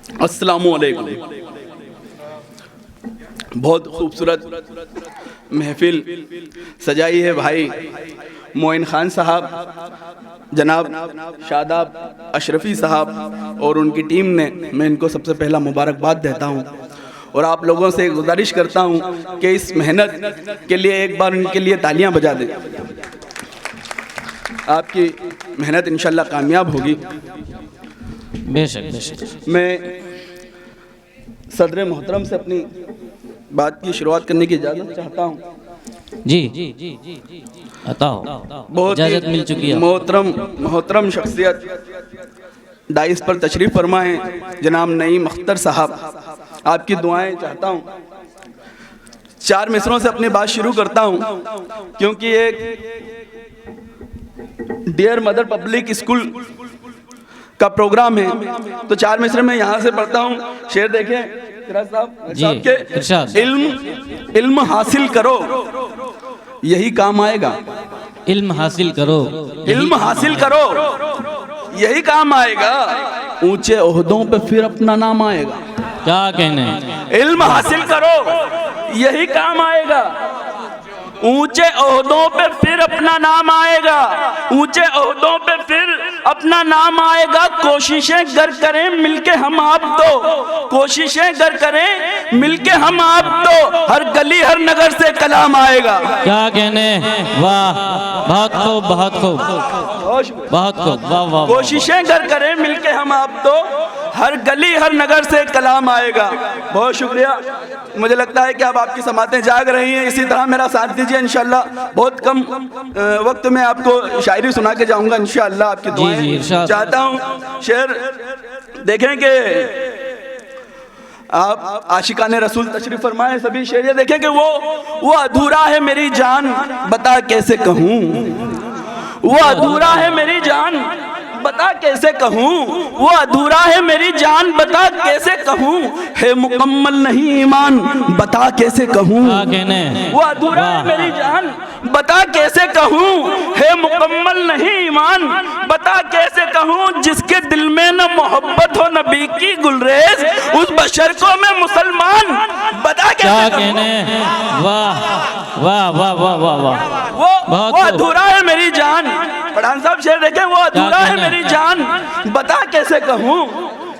अस्सलामु अलैकुम। बहुत खूबसूरत महफिल सजाई है भाई मोइन खान साहब, जनाब शादाब अशरफ़ी साहब और उनकी टीम ने। मैं इनको सबसे पहला मुबारकबाद देता हूँ और आप लोगों से गुजारिश करता हूँ कि इस मेहनत के लिए एक बार उनके लिए तालियां बजा दें। आपकी मेहनत इंशाल्लाह कामयाब होगी। बेशक बेशक। मैं सदर मोहतरम से अपनी बात की शुरुआत करने की इजाज़त चाहता हूँ। जी जी जी जी जी बताओ, बहुत इजाज़त मिल चुकी है। मोहतरम शख्सियत डाइस पर तशरीफ़ फरमाएँ जनाब नईम अख्तर साहब, आपकी दुआएं चाहता हूँ। 4 मिसरों से अपनी बात शुरू करता हूँ क्योंकि एक डियर मदर पब्लिक स्कूल का प्रोग्राम है, तो 4 मिसरे में यहाँ से पढ़ता हूँ। शेर देखें साहब के, इल्म हासिल करो यही काम आएगा। इल्म हासिल करो, इल्म हासिल करो यही काम आएगा। ऊंचे ओहदों पे फिर अपना नाम आएगा। क्या कहने, इल्म हासिल करो यही काम आएगा। ऊंचे ओहदों पे फिर अपना नाम आएगा। ऊंचे ओहदों पे फिर अपना नाम आएगा। कोशिशें गर करें मिलके हम आप तो, कोशिशें गर करें मिलके हम आप तो, हर गली हर नगर से कलाम आएगा। क्या कहने, वाह, बहुत खूब बहुत खूब बहुत खूब, वाह वाह। कोशिशें गर करें मिलके हम आप तो, हर गली हर नगर से कलाम आएगा। बहुत शुक्रिया। मुझे लगता है कि अब आपकी समातें जाग रही हैं, इसी तरह मेरा साथ दीजिए इंशाल्लाह। बहुत कम वक्त में आपको शायरी सुना के जाऊंगा इंशाल्लाह। आपकी दुआएं चाहता हूँ। शेर देखें कि आप आशिकाने रसूल तशरीफ फरमाए सभी शेर देखें कि वो अधूरा है मेरी जान बता कैसे कहूँ, वो अधूरा है मेरी जान बता कैसे कहूँ, वो अधूरा है मेरी जान बता कैसे कहूँ, है मुकम्मल नहीं ईमान बता कैसे कहूँ। वो अधूरा है मेरी जान बता कैसे कहूँ, है मुकम्मल नहीं ईमान बता कैसे कहूँ। जिसके दिल में न मोहब्बत हो नबी की गुलरेज, उस बशर को मैं मुसलमान बता कैसे कहूँ। वाह वाह वाह वाह वाह वाह। वो अधूरा है मेरी जान, पठान साहब शेर देखें, वो अधूरा है मेरी जान बता कैसे कहूँ,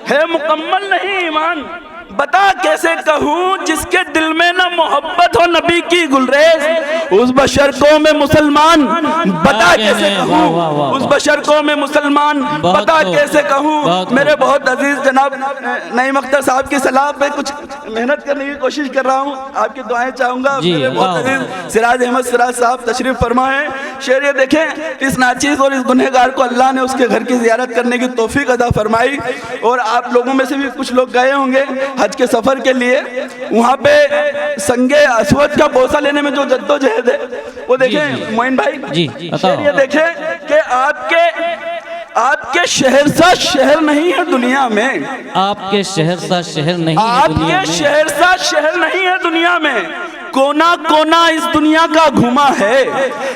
है मुकम्मल नहीं ईमान बता कैसे कहूँ। जिसके दिल में न मोहब्बत हो नबी की गुलरेज, उस बशर को मैं मुसलमान बता कैसे कहूँ, उस बशर को मैं मुसलमान बता कैसे कहूँ। मेरे बहुत अजीज जनाब नईम अख्तर साहब की सलाह पे कुछ मेहनत करने की कोशिश कर रहा हूँ, आपकी दुआएं चाहूँगा। मेरे बहुत अजीज सिराज अहमद सिराज साहब तशरीफ फरमाएं। शेर ये देखें, इस नाचीज़ और इस गुनहगार को अल्लाह ने उसके घर की ज़ियारत करने की तौफीक अदा फरमाई। और आप लोगों में से भी कुछ लोग गए होंगे हज के सफर के लिए, वहाँ पे संगे असवद का बोसा लेने में जो जद्दोजहद है वो देखें मोइन भाई। शेर ये देखें कि आपके शहर सा शहर नहीं है दुनिया में, आपके शहर सा शहर नहीं, आपके शहर सा शहर नहीं है दुनिया में, कोना कोना इस दुनिया का घुमा है।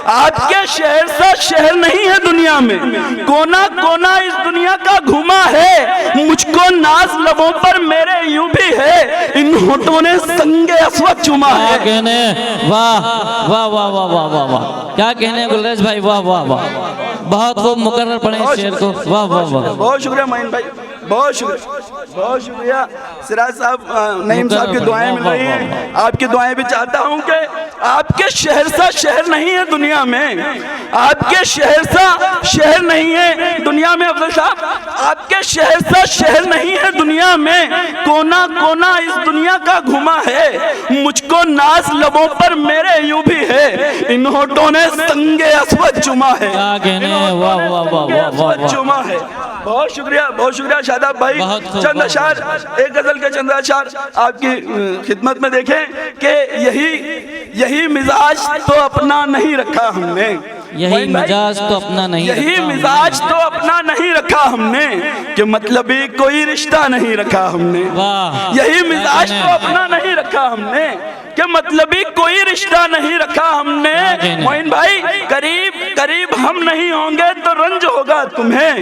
आपके शहर सा शहर नहीं है दुनिया में, कोना कोना इस दुनिया का घुमा है। मुझको नाज लबों पर मेरे यूं भी है, इन होठों ने संगे अस्वद चुमा है। क्या कहने, वाह वाह वाह वाह वाह वाह वाह। क्या कहने गुलरेज भाई, वाह वाह वाह, बहुत खूब मुकर्रर पढ़े शेर को, वाह वाह वाह। बहुत शुक्रिया मोइन भाई, बहुत शुक्रिया, बहुत शुक्रिया। सिराज साहब नईम साहब की दुआएं मिल रही हैं, आपकी दुआएं भी चाहता हूं कि आपके शहर सा शहर नहीं है दुनिया में, आपके शहर सा शहर नहीं है दुनिया में। अफजल साहब, आपके शहर सा शहर नहीं है दुनिया में, कोना कोना इस दुनिया का घुमा है। मुझको नाज लबों पर मेरे यूं भी है, इन होठों ने संगे अस्वद चुमा है। क्या कहने, वाह वाह वाह वाह चुमा है। बहुत शुक्रिया, बहुत शुक्रिया शादाब भाई। चंद अशार, एक गजल के चंद अशार आपकी खिदमत में देखें कि यही मिजाज तो अपना नहीं रखा हमने, यही मिजाज तो अपना नहीं, यही मिजाज तो अपना नहीं रखा हमने, कि मतलबी कोई रिश्ता नहीं रखा हमने। यही मिजाज तो अपना नहीं रखा हमने, कि मतलबी कोई रिश्ता नहीं रखा हमने। मोइन भाई करीब करीब हम नहीं होंगे तो रंज होगा तुम्हें,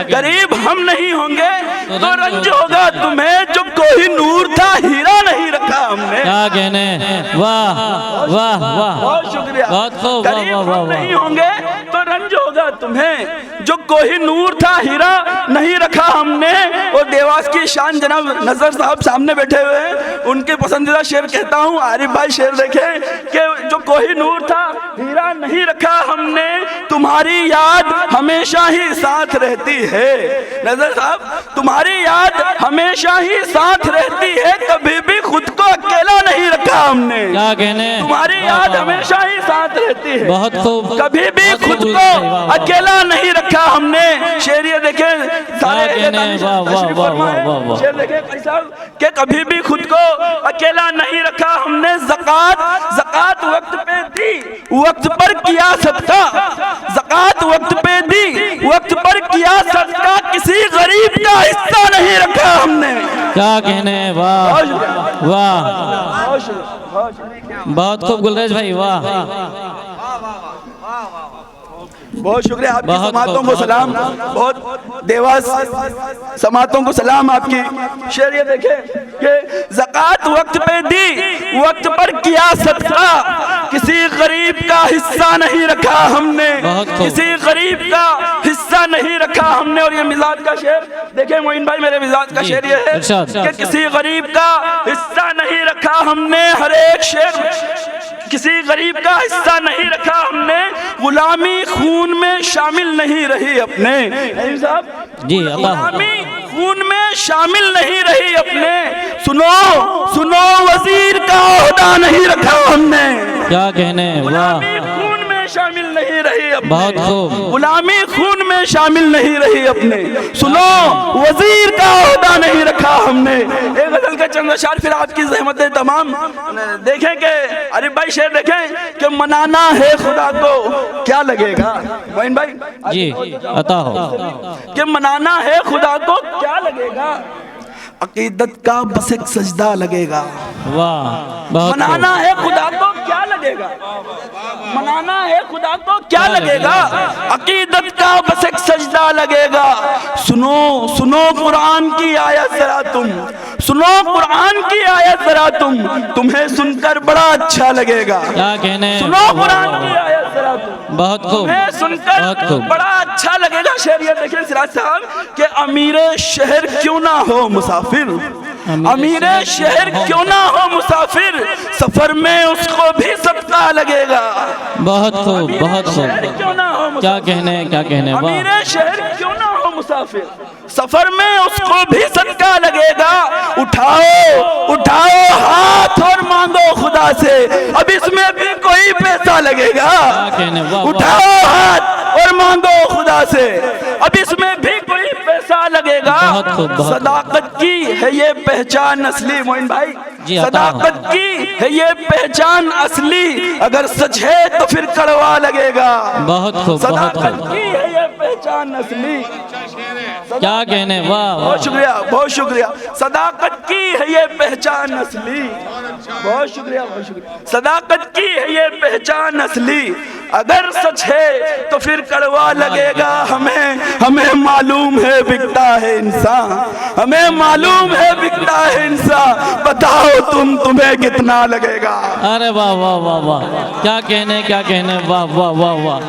करीब हम नहीं होंगे तो रंज होगा तुम्हें। जो कोई नूर था हीरा नहीं रखा हमने। क्या कहने, वाह वाह वाह, बहुत शुक्रिया। बहुत खूब, वाह करीब वाह वाह हम वाह। नहीं होंगे तो रंज होगा तुम्हें। जो कोई नूर था हीरा नहीं रखा हमने। और देवास की शान जनाब नजर साहब सामने बैठे हुए हैं, उनके पसंदीदा शेर कहता हूँ। आरिफ भाई शेर देखें कि जो कोई नूर था हीरा नहीं रखा हमने, तुम्हारी याद हमेशा ही साथ रहती है। नजर साहब तुम्हारी याद हमेशा ही साथ रहती है, कभी भी खुद को अकेला नहीं रखा हमने। क्या कहने, तुम्हारी याद हमेशा ही साथ रहती है, बहुत खूब, कभी भी बहुत खुद खूब, को वाह, वाह। अकेला नहीं रखा हमने। शेर ये देखें सारे कहने, वाह, वाह, वाह, वाह, वाह। शेर देखें भाई साहब कि कभी भी खुद को अकेला नहीं रखा हमने। ज़कात वक्त पे दी, वक्त पर किया सदका। ज़कात वक्त पे दी, वक्त पर किया सदका, किसी गरीब का हिस्सा नहीं रखा हमने। क्या कहने, वाह वाह, बहुत खूब गुलरेज भाई, वाह। बहुत शुक्रिया आपकी बहुत समातों को बहुत सलाम, बहुत देवास समातों को सलाम आपकी। शेर ये देखे कि ज़कात वक्त पे दी, वक्त पर किया सदका, किसी गरीब का हिस्सा नहीं रखा हमने, किसी गरीब का हिस्सा नहीं रखा हमने। और ये मिजाज का शेर देखे मोइन भाई, मेरे मिजाज का शेर ये है कि किसी गरीब का हिस्सा नहीं रखा हमने। हर एक शेर किसी गरीब का हिस्सा नहीं रखा हमने। गुलामी खून में शामिल नहीं रही अपने। साहब जी, गुलामी खून में शामिल नहीं रही अपने। सुनो सुनो वजीर का ओहदा नहीं रखा हमने। क्या कहने, वाह, खून में शामिल नहीं रही अपने। बहुत खूब, गुलामी खून में शामिल नहीं रही अपने। सुनो वजीर का ओहदा नहीं रखा हमने। एक गजल के चंद अशार फिर आपकी ज़हमत तमाम देखें कि अरे भाई शेर देखें कि मनाना है खुदा को क्या लगेगा। मोइन भाई जी अता हो, कि मनाना है खुदा को क्या लगेगा, अकीदत का बस एक सजदा लगेगा। वाह, बहुत मनाना है खुदा को क्या लगेगा, मनाना है खुदा को क्या लगेगा, अकीदत का बस एक सजदा लगेगा। सुनो सुनो कुरान की आयत जरा तुम, सुनो कुरान की आयत जरा तुम्हें सुनकर बड़ा अच्छा लगेगा। क्या कहने, सुनो कुरान की आयत जरा तुम, बहुत खूब, तुम्हें सुनकर बड़ा अच्छा लगेगा। शेर ये देखिए सिराज साहब कि अमीरे शहर क्यों ना हो मुसाफिर, अमीरे शहर क्यों ना हो मुसाफिर, सफर में उसको भी सदका लगेगा। बहुत खूब, बहुत खूब, क्यों ना हो क्या कहने, क्या कहने, वाह, अमीरे शहर क्यों ना हो मुसाफिर, सफर में उसको भी सदका लगेगा। उठाओ उठाओ हाथ और मांगो खुदा से, अब इसमें भी कोई पैसा लगेगा। उठाओ हाथ और मांगो खुदा से, अब इसमें भी कोई पैसा लगेगा। सदाकत की है ये पहचान असली। मोइन भाई सदाकत की है ये पहचान असली, अगर सच है तो फिर कड़वा लगेगा। बहुत खूब, सदाकत की है ये पहचान असली। क्या कहने, वाह, बहुत शुक्रिया, बहुत शुक्रिया। सदाकत की है ये पहचान असली, बहुत शुक्रिया, बहुत शुक्रिया। सदाकत की है ये पहचान असली, अगर सच है तो फिर कड़वा लगेगा। हमें मालूम है बिकता है इंसान, हमें मालूम है बिकता है इंसान, बताओ तुम्हें कितना लगेगा। अरे वाह वाह वाह वाह, क्या कहने, क्या कहने, वाह वाह वाह वाह।